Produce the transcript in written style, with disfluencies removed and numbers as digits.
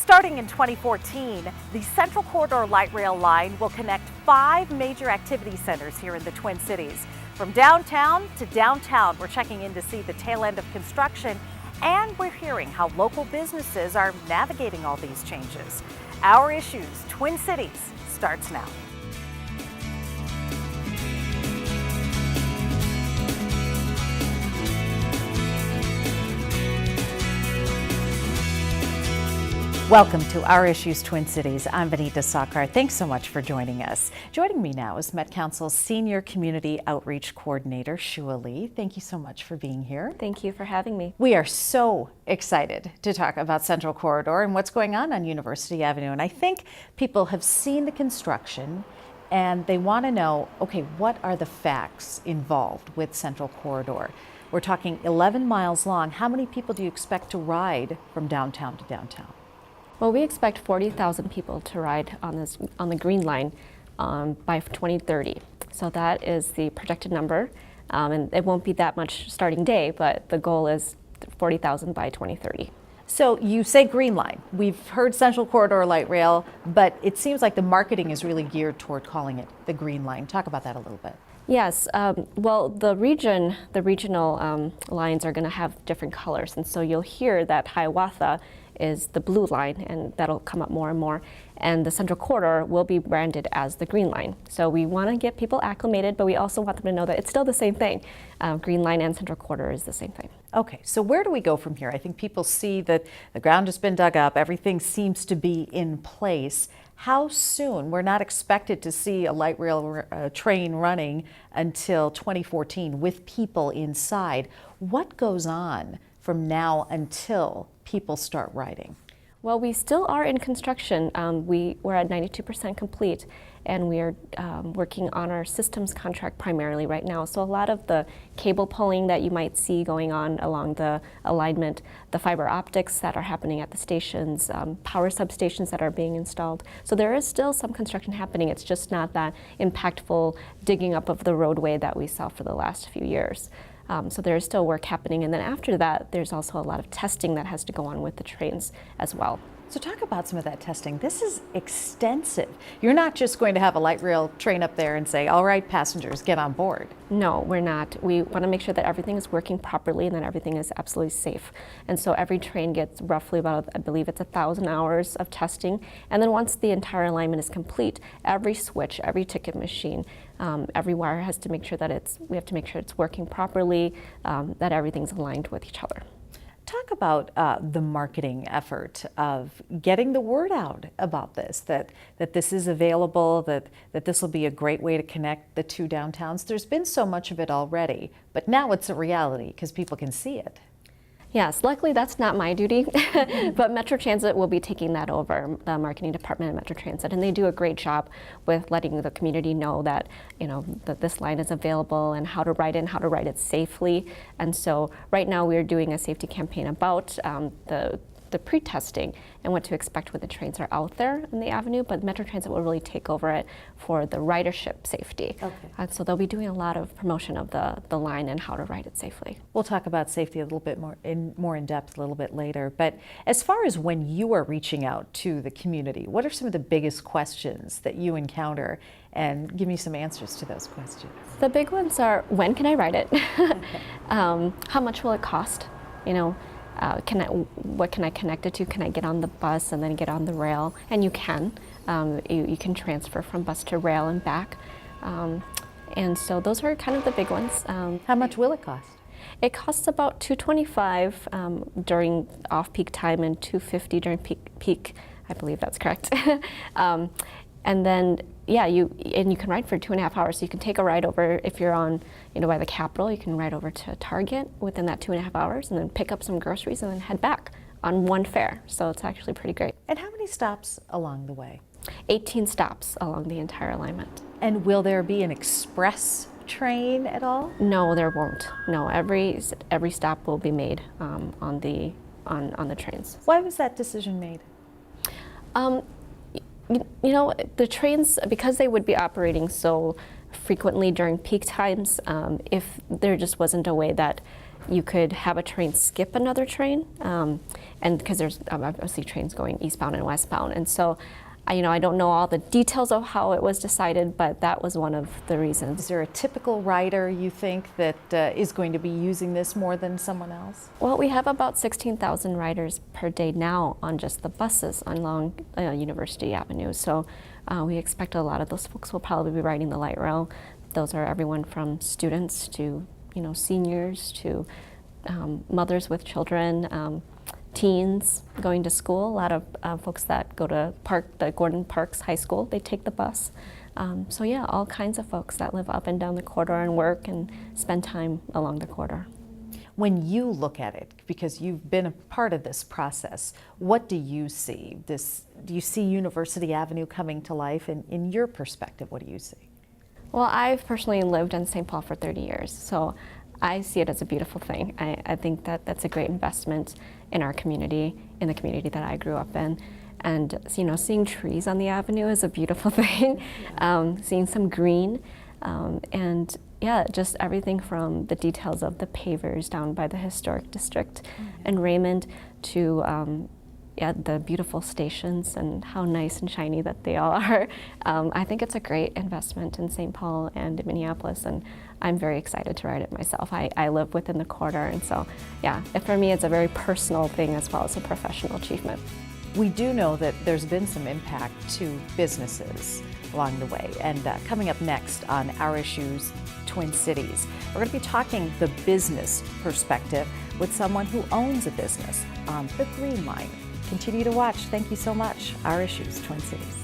Starting in 2014, the Central Corridor Light Rail line will connect 5 major activity centers here in the Twin Cities. From downtown to downtown, we're checking in to see the tail end of construction, and we're hearing how local businesses are navigating all these changes. Our Issues, Twin Cities, starts now. Welcome to Our Issues Twin Cities. I'm Benita Sakar. Thanks so much for joining us. Joining me now is Met Council's Senior Community Outreach Coordinator, Shoua Lee. Thank you so much for being here. Thank you for having me. We are so excited to talk about Central Corridor and what's going on University Avenue. And I think people have seen the construction and they want to know, okay, what are the facts involved with Central Corridor? We're talking 11 miles long. How many people do you expect to ride from downtown to downtown? Well, we expect 40,000 people to ride on the Green Line by 2030. So that is the projected number, and it won't be that much starting day, but the goal is 40,000 by 2030. So you say Green Line. We've heard Central Corridor Light Rail, but it seems like the marketing is really geared toward calling it the Green Line. Talk about that a little bit. Yes, well, the regional lines are going to have different colors, and so you'll hear that Hiawatha is the blue line, and that'll come up more and more. And the Central Corridor will be branded as the Green Line. So we want to get people acclimated, but we also want them to know that it's still the same thing. Green Line and Central Corridor is the same thing. Okay, so where do we go from here? I think people see that the ground has been dug up, everything seems to be in place. How soon? We're not expected to see a light rail train running until 2014 with people inside. What goes on from now until people start riding? Well, we still are in construction. We're at 92% complete, and we are working on our systems contract primarily right now. So a lot of the cable pulling that you might see going on along the alignment, the fiber optics that are happening at the stations, power substations that are being installed. So there is still some construction happening. It's just not that impactful digging up of the roadway that we saw for the last few years. So there is still work happening, and then after that, there's also a lot of testing that has to go on with the trains as well. So talk about some of that testing. This is extensive. You're not just going to have a light rail train up there and say, all right, passengers, get on board. No, we're not. We want to make sure that everything is working properly and that everything is absolutely safe. And so every train gets roughly about, I believe it's 1,000 hours of testing. And then once the entire alignment is complete, every switch, every ticket machine, every wire has to make sure that we have to make sure it's working properly, that everything's aligned with each other. Talk about the marketing effort of getting the word out about this, that this is available, that this will be a great way to connect the two downtowns. There's been so much of it already, but now it's a reality because people can see it. Yes, luckily that's not my duty, but Metro Transit will be taking that over, the marketing department at Metro Transit, and they do a great job with letting the community know that, that this line is available and how to ride it and how to ride it safely. And so right now we're doing a safety campaign about the pre-testing and what to expect when the trains are out there in the avenue, but Metro Transit will really take over it for the ridership safety. Okay. And so they'll be doing a lot of promotion of the line and how to ride it safely. We'll talk about safety a little bit more in depth a little bit later, but as far as when you are reaching out to the community, what are some of the biggest questions that you encounter? And give me some answers to those questions. The big ones are, when can I ride it? How much will it cost? What can I connect it to? Can I get on the bus and then get on the rail? And you can. You can transfer from bus to rail and back. And so those are kind of the big ones. How much will it cost? It costs about $225 during off-peak time and $250 during peak. I believe that's correct. And then, yeah, you can ride for 2.5 hours. So you can take a ride over if you're on, by the Capitol. You can ride over to Target within that 2.5 hours, and then pick up some groceries and then head back on one fare. So it's actually pretty great. And how many stops along the way? 18 stops along the entire alignment. And will there be an express train at all? No, there won't. No, every stop will be made on the trains. Why was that decision made? The trains, because they would be operating so frequently during peak times, if there just wasn't a way that You could have a train skip another train, and because there's obviously trains going eastbound and westbound. And so, I don't know all the details of how it was decided, but that was one of the reasons. Is there a typical rider you think that is going to be using this more than someone else? Well, we have about 16,000 riders per day now on just the buses along University Avenue. So we expect a lot of those folks will probably be riding the light rail. Those are everyone from students to seniors to mothers with children, teens going to school. A lot of folks that go to the Gordon Parks High School, they take the bus. So yeah, all kinds of folks that live up and down the corridor and work and spend time along the corridor. When you look at it, because you've been a part of this process, what do you see? Do you see University Avenue coming to life? And in your perspective, what do you see? Well, I've personally lived in St. Paul for 30 years, so I see it as a beautiful thing. I think that that's a great investment in our community, in the community that I grew up in. And seeing trees on the avenue is a beautiful thing. Seeing some green, and yeah, just everything from the details of the pavers down by the historic district and Raymond to the beautiful stations and how nice and shiny that they all are. I think it's a great investment in St. Paul and Minneapolis, and I'm very excited to ride it myself. I live within the corridor, and so yeah, for me it's a very personal thing as well as a professional achievement. We do know that there's been some impact to businesses along the way, and coming up next on Our Issues Twin Cities, we're going to be talking the business perspective with someone who owns a business on the Green Line. Continue to watch. Thank you so much. Our Issues Twin Cities.